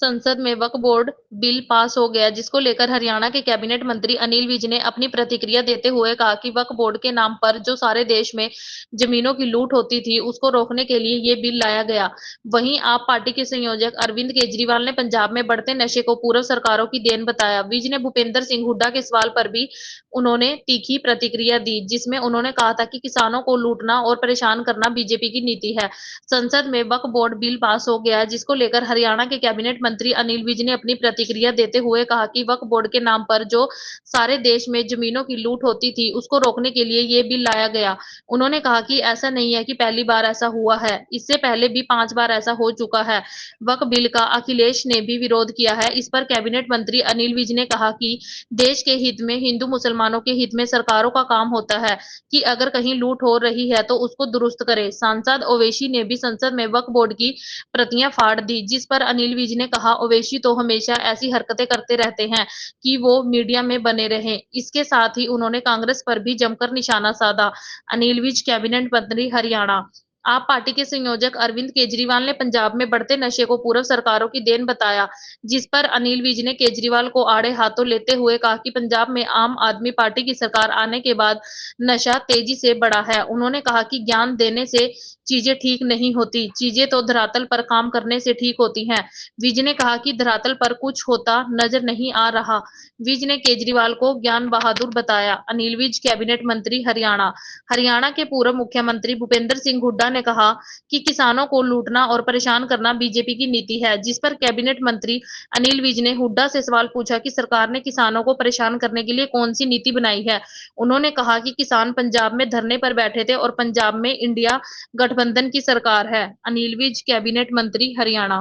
संसद में वक्फ board bill pass हो गया, जिसको लेकर हरियाणा के कैबिनेट मंत्री अनिल विज ने अपनी प्रतिक्रिया देते हुए कहा कि वक्फ बोर्ड के नाम पर जो सारे देश में जमीनों की लूट होती थी, उसको रोकने के लिए ये बिल लाया गया। वहीं आप पार्टी के संयोजक अरविंद केजरीवाल ने पंजाब में बढ़ते नशे को पूर्व सरकारों की देन बताया। विज ने भूपेंद्र सिंह हुड्डा के सवाल पर भी उन्होंने तीखी प्रतिक्रिया दी, जिसमें उन्होंने कहा था कि किसानों को लूटना और परेशान करना बीजेपी की नीति है। संसद में वक्फ बोर्ड बिल पास हो गया, जिसको लेकर हरियाणा के कैबिनेट मंत्री अनिल विज ने अपनी प्रतिक्रिया देते हुए कहा कि वक्फ बोर्ड के नाम पर जो सारे देश में जमीनों की लूट होती थी, उसको रोकने के लिए ये बिल लाया गया। उन्होंने कहा कि ऐसा नहीं है कि पहली बार ऐसा हुआ है, इससे पहले भी 5 बार ऐसा हो चुका है। वक्फ बिल का अखिलेश ने भी विरोध किया है। इस पर कैबिनेट मंत्री अनिल विज ने कहा कि देश के हित में, हिंदू मुसलमानों के हित में सरकारों का काम होता है कि अगर कहीं लूट हो रही है तो उसको दुरुस्त करे। सांसद ओवैसी ने भी संसद में वक्फ बोर्ड की प्रतियां फाड़ दी, जिस पर अनिल विज ने कहा, ओवैसी तो हमेशा ऐसी हरकतें करते रहते हैं कि वो मीडिया में बने रहें। इसके साथ ही उन्होंने कांग्रेस पर भी जमकर निशाना साधा। अनिल विज कैबिनेट मंत्री हरियाणा। आप पार्टी के संयोजक अरविंद केजरीवाल ने पंजाब में बढ़ते नशे को पूर्व सरकारों की देन बताया, जिस पर अनिल विज ने केजरीवाल को आड़े हाथों लेते हुए कहा कि पंजाब में आम आदमी पार्टी की सरकार आने के बाद नशा तेजी से बढ़ा है। उन्होंने कहा कि ज्ञान देने से चीजें ठीक नहीं होती, चीजें तो धरातल पर काम करने से ठीक होती हैं। विज ने कहा कि धरातल पर कुछ होता नजर नहीं आ रहा। विज ने केजरीवाल को ज्ञान बहादुर बताया। अनिल विज कैबिनेट मंत्री हरियाणा। हरियाणा के पूर्व मुख्यमंत्री भूपेंद्र सिंह हुड्डा ने कहा कि किसानों को लूटना और परेशान करना बीजेपी की नीति है, जिस पर कैबिनेट मंत्री अनिल विज ने हुड्डा से सवाल पूछा कि सरकार ने किसानों को परेशान करने के लिए कौन सी नीति बनाई है। उन्होंने कहा कि किसान पंजाब में धरने पर बैठे थे और पंजाब में इंडिया गठबंधन की सरकार है। अनिल विज कैबिनेट मंत्री हरियाणा।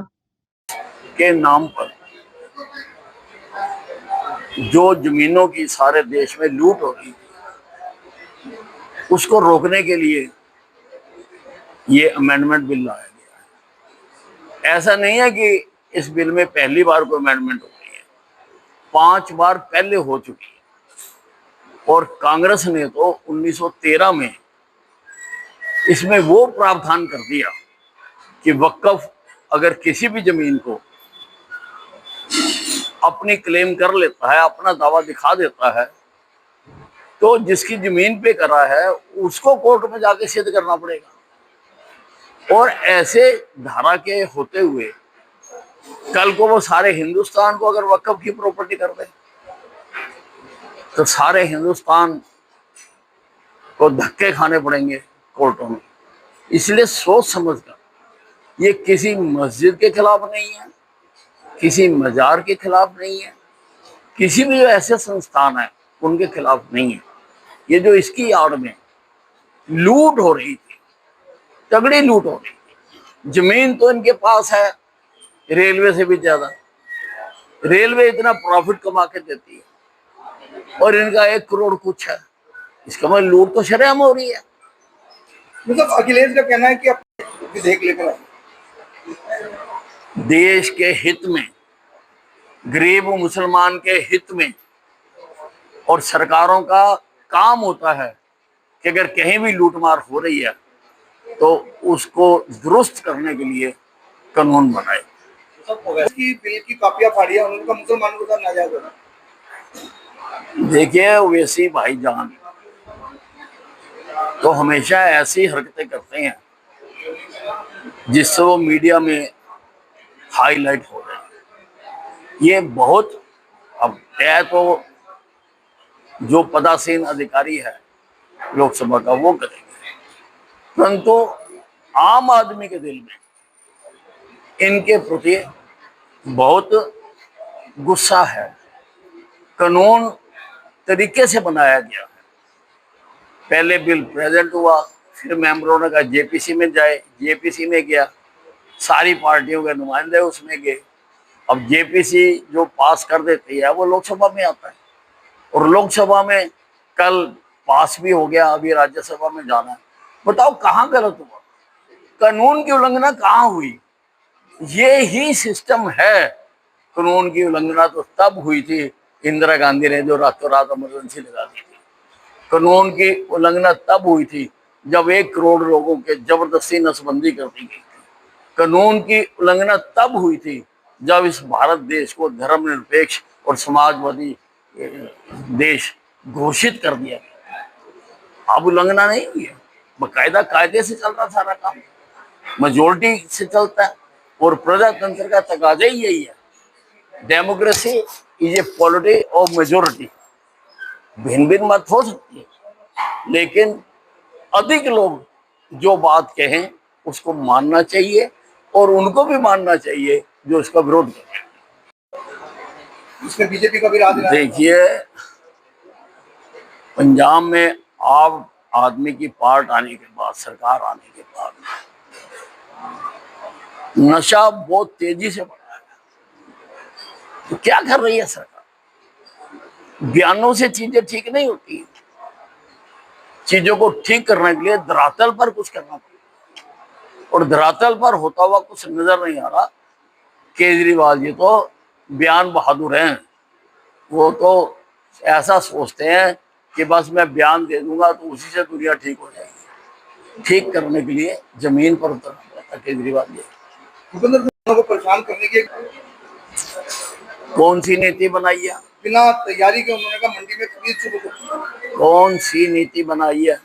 के नाम पर जो जमीनों की सारे देश में लूट हो रही थी, उसको रोकने के लिए ये अमेंडमेंट बिल लाया गया है। ऐसा नहीं है कि इस बिल में पहली बार कोई अमेंडमेंट हो रही है, 5 बार पहले हो चुकी है। और कांग्रेस ने तो 1913 में इसमें वो प्रावधान कर दिया कि वक्फ अगर किसी भी जमीन को अपनी क्लेम कर लेता है, अपना दावा दिखा देता है, तो जिसकी जमीन पे करा है उसको कोर्ट में जाके सिद्ध करना पड़ेगा। और ऐसे धारा के होते हुए कल को वो सारे हिंदुस्तान को अगर वक्फ की प्रॉपर्टी कर दे तो सारे हिंदुस्तान को धक्के खाने पड़ेंगे कोर्टों में। इसलिए सोच समझकर, ये किसी मस्जिद के खिलाफ नहीं है, किसी मजार के खिलाफ नहीं है, किसी भी जो ऐसे संस्थान है उनके खिलाफ नहीं है। ये जो इसकी आड़ में लूट हो रही थी, तगड़ी लूट हो रही थी। जमीन तो इनके पास है रेलवे से भी ज्यादा। रेलवे इतना प्रॉफिट कमा के देती है और इनका 1 करोड़ कुछ है। इसका मतलब लूट तो शरेआम हो रही है। मतलब अखिलेश का कहना है कि आप विधेयक लेकर आए देश के हित में, गरीब मुसलमान के हित में, और सरकारों का काम होता है कि अगर कहीं भी लूटमार हो रही है तो उसको दुरुस्त करने के लिए कानून बनाए। की बिल की कॉपियां फाड़ी है, उनका मुसलमानों के साथ नाजायज होना। देखिए, ओवैसी भाईजान तो हमेशा ऐसी हरकतें करते हैं जिससे वो मीडिया में हाईलाइट हो रहे हैं। ये बहुत, अब तय तो जो पदासीन अधिकारी है लोकसभा का वो करेंगे, परंतु आम आदमी के दिल में इनके प्रति बहुत गुस्सा है। कानून तरीके से बनाया गया है। पहले बिल प्रेजेंट हुआ, फिर मेंबरों ने कहा जेपीसी में जाए, जेपीसी में गया, सारी पार्टियों के नुमाइंदे उसमें गए। अब जेपीसी जो पास कर देती है वो लोकसभा में आता है, और लोकसभा में कल पास भी हो गया, अभी राज्यसभा में जाना है। बताओ कहाँ गलत हुआ, कानून की उल्लंघना कहाँ हुई? ये ही सिस्टम है। कानून की उल्लंघना तो तब हुई थी इंदिरा गांधी ने जो रातों रात इमरजेंसी लगा दी थी। कानून की उल्लंघना तब हुई थी जब 1 करोड़ लोगों के जबरदस्ती नसबंदी कर दी गई थी। कानून की उल्लंघना तब हुई थी जब इस भारत देश को धर्मनिरपेक्ष और समाजवादी देश घोषित कर दिया गया। अब उल्लंघना नहीं हुई है, बाकायदा कायदे से चल रहा सारा काम, मेजोरिटी से चलता है और प्रजातंत्र का तकाजा ही यही है। Democracy is a polity of majority. भिन्न भिन्न मत हो सकती है, लेकिन अधिक लोग जो बात कहें उसको मानना चाहिए और उनको भी मानना चाहिए जो इसका विरोध करें। इसमें बीजेपी का भी राज है। देखिए, पंजाब में आम आदमी की पार्ट आने के बाद, सरकार आने के बाद नशा बहुत तेजी से बढ़ा है। तो क्या कर रही है सरकार? बयानों से चीजें ठीक नहीं होती। चीजों को ठीक करने के लिए धरातल पर कुछ करना पड़ेगा, और धरातल पर होता हुआ कुछ नजर नहीं आ रहा। केजरीवाल जी तो बयान बहादुर हैं, वो तो ऐसा सोचते हैं कि बस मैं बयान दे दूंगा तो उसी से दुनिया ठीक हो जाएगी। ठीक करने के लिए जमीन पर उतरना पड़ता केजरीवाल जी। भूपेंद्र सिंह को परेशान करने की कौन सी नीति बनाई है? बिना तैयारी के उन्होंने कहा मंडी में खरीद शुरू कर। कौन सी नीति बनाई है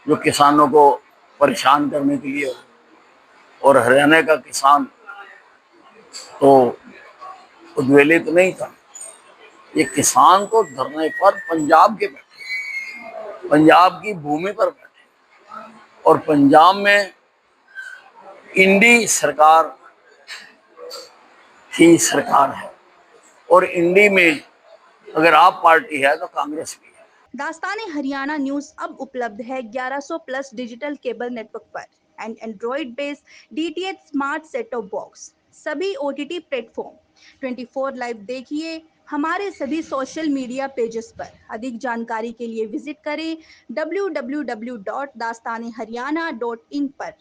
जो किसानों को परेशान करने के लिए हो? और हरियाणा का किसान तो उद्वेलित नहीं था। ये किसान तो धरने पर पंजाब के बैठे, पंजाब की भूमि पर बैठे, और पंजाब में इंडी सरकार ही सरकार है, और इंडी में अगर आप पार्टी है तो कांग्रेस भी है। दास्ताने हरियाणा न्यूज अब उपलब्ध है 1100+ डिजिटल केबल नेटवर्क पर and Android based DTH smart set top box, सभी OTT प्लेटफॉर्म। 24 लाइव देखिए हमारे सभी सोशल मीडिया पेजेस पर। अधिक जानकारी के लिए विजिट करें www.dastaneharyana.in पर।